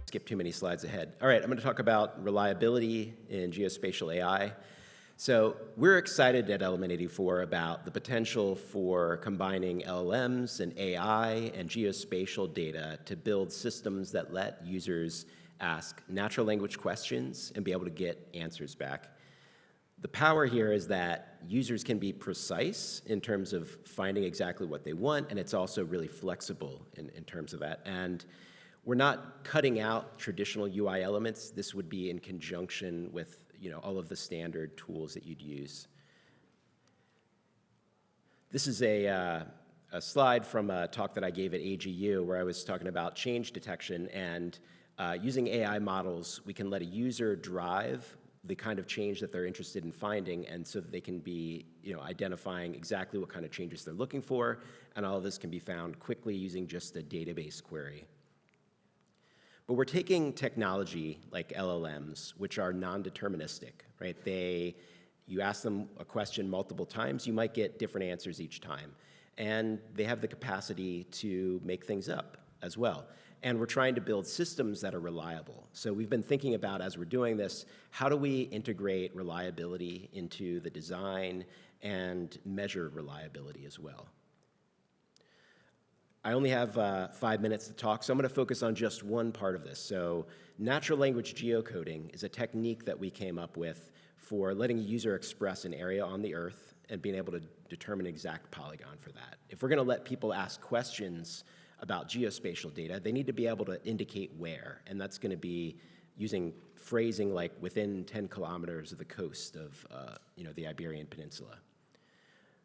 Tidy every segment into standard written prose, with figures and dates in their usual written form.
skip too many slides ahead. All right, I'm going to talk about reliability in geospatial AI. So we're excited at Element 84 about the potential for combining LLMs and AI and geospatial data to build systems that let users ask natural language questions and be able to get answers back. The power here is that users can be precise in terms of finding exactly what they want, and it's also really flexible in terms of that. And we're not cutting out traditional UI elements. This would be in conjunction with all of the standard tools that you'd use. This is a slide from a talk that I gave at AGU where I was talking about change detection, and using AI models, we can let a user drive the kind of change that they're interested in finding, and so that they can be identifying exactly what kind of changes they're looking for, and all of this can be found quickly using just a database query. But we're taking technology like LLMs, which are non-deterministic, right? You ask them a question multiple times, you might get different answers each time. And they have the capacity to make things up as well. And we're trying to build systems that are reliable. So we've been thinking about, as we're doing this, how do we integrate reliability into the design and measure reliability as well? I only have 5 minutes to talk, so I'm going to focus on just one part of this. So natural language geocoding is a technique that we came up with for letting a user express an area on the Earth and being able to determine an exact polygon for that. If we're going to let people ask questions about geospatial data, they need to be able to indicate where, and that's going to be using phrasing like within 10 kilometers of the coast of the Iberian Peninsula.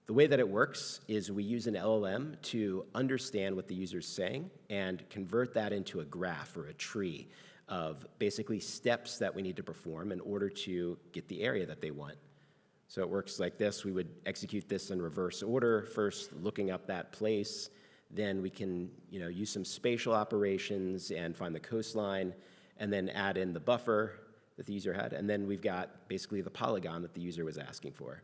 The way that it works is we use an LLM to understand what the user's saying and convert that into a graph or a tree of basically steps that we need to perform in order to get the area that they want. So it works like this. We would execute this in reverse order, first looking up that place. Then we can use some spatial operations and find the coastline, and then add in the buffer that the user had. And then we've got basically the polygon that the user was asking for.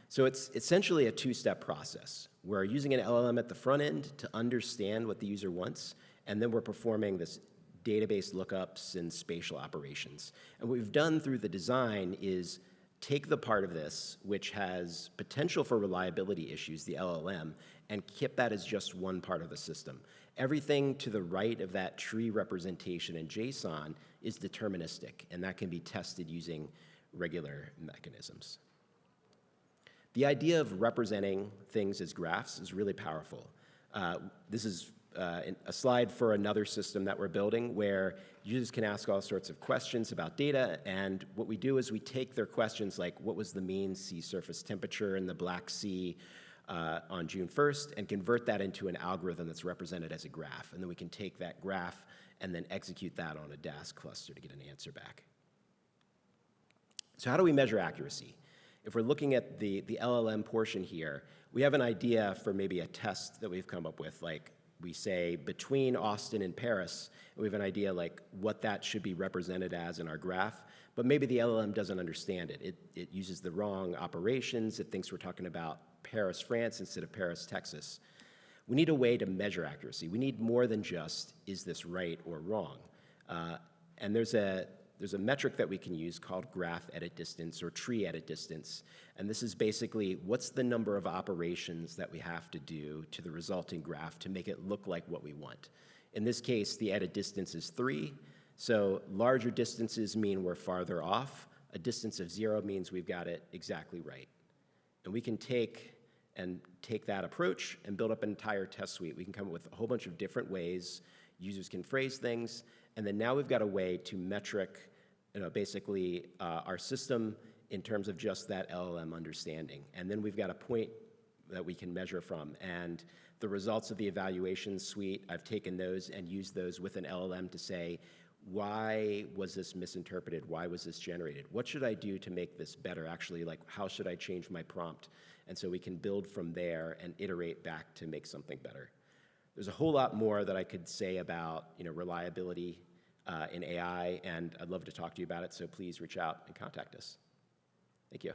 So it's essentially a two-step process. We're using an LLM at the front end to understand what the user wants, and then we're performing this database lookups and spatial operations. And what we've done through the design is take the part of this which has potential for reliability issues, the LLM, and keep that as just one part of the system. Everything to the right of that tree representation in JSON is deterministic, and that can be tested using regular mechanisms. The idea of representing things as graphs is really powerful. This is a slide for another system that we're building where users can ask all sorts of questions about data, and what we do is we take their questions like what was the mean sea surface temperature in the Black Sea on June 1st and convert that into an algorithm that's represented as a graph, and then we can take that graph and then execute that on a Dask cluster to get an answer back. So how do we measure accuracy? If we're looking at the LLM portion here, we have an idea for maybe a test that we've come up with, like we say between Austin and Paris, and we have an idea like what that should be represented as in our graph, but maybe the LLM doesn't understand it. It uses the wrong operations. It thinks we're talking about Paris, France instead of Paris, Texas. We need a way to measure accuracy. We need more than just, is this right or wrong? And there's a metric that we can use called graph edit distance or tree edit distance. And this is basically what's the number of operations that we have to do to the resulting graph to make it look like what we want. In this case, the edit distance is 3. So larger distances mean we're farther off. A distance of 0 means we've got it exactly right. And we can take that approach and build up an entire test suite. We can come up with a whole bunch of different ways users can phrase things. And then now we've got a way to metric basically our system in terms of just that LLM understanding. And then we've got a point that we can measure from. And the results of the evaluation suite, I've taken those and used those with an LLM to say, why was this misinterpreted? Why was this generated? What should I do to make this better? Actually, like, how should I change my prompt? And so we can build from there and iterate back to make something better. There's a whole lot more that I could say about reliability in AI, and I'd love to talk to you about it, so please reach out and contact us. Thank you.